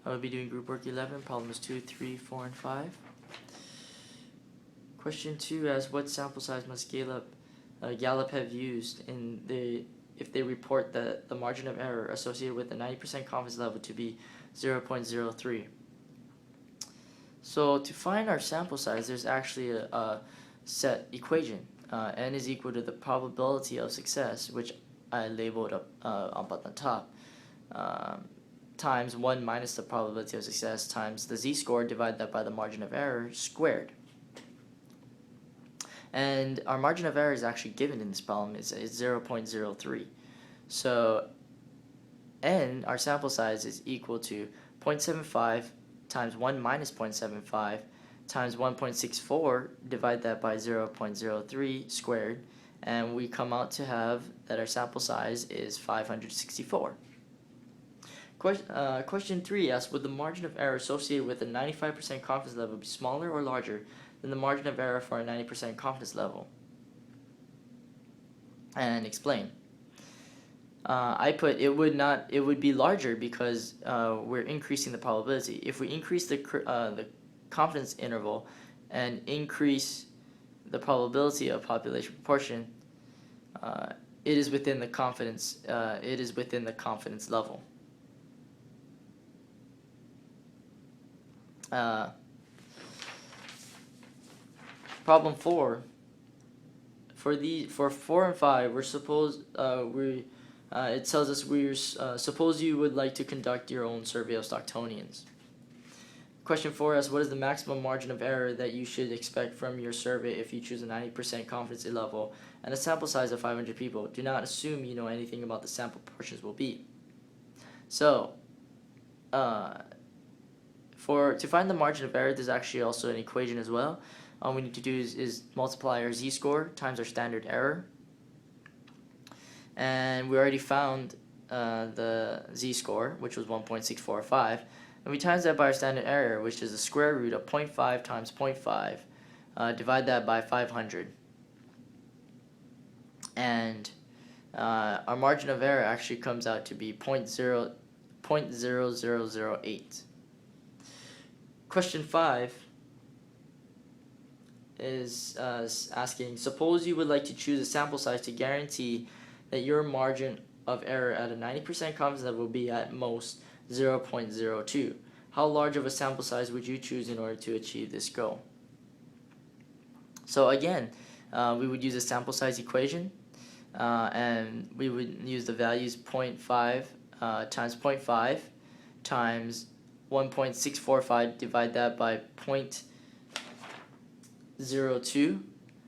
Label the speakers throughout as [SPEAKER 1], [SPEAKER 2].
[SPEAKER 1] I will be doing group work 11, problems 2, 3, 4, and 5. Question 2 asks what sample size must Gallup have used if they report the margin of error associated with the 90% confidence level to be 0.03. So to find our sample size, there's actually a set equation. N is equal to the probability of success, which I labeled up at the top, times 1 minus the probability of success times the z-score, divide that by the margin of error squared. And our margin of error is actually given in this problem. It's 0.03. So n, our sample size, is equal to 0.75 times 1 minus 0.75 times 1.64, divide that by 0.03 squared, and we come out to have that our sample size is 564. Question 3 asks, would the margin of error associated with a 95% confidence level be smaller or larger than the margin of error for a 90% confidence level? And explain. I put it would be larger because we're increasing the probability. If we increase the confidence interval and increase the probability of population proportion, it is within the confidence level. Problem 4. For 4 and 5, it tells us suppose you would like to conduct your own survey of Stocktonians. Question 4 asks, what is the maximum margin of error that you should expect from your survey if you choose a 90% confidence level and a sample size of 500 people? Do not assume you know anything about the sample proportions will be. So, to find the margin of error, there's actually also an equation as well. All we need to do is multiply our z-score times our standard error. And we already found the z-score, which was 1.645. And we times that by our standard error, which is the square root of 0.5 times 0.5. Divide that by 500. And our margin of error actually comes out to be 0.0008. Question 5 is asking, suppose you would like to choose a sample size to guarantee that your margin of error at a 90% confidence level will be at most 0.02. How large of a sample size would you choose in order to achieve this goal? So again, we would use a sample size equation, and we would use the values 0.5 times 0.5 times 1.645, divide that by 0.02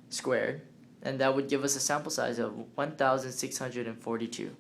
[SPEAKER 1] squared, and that would give us a sample size of 1,642.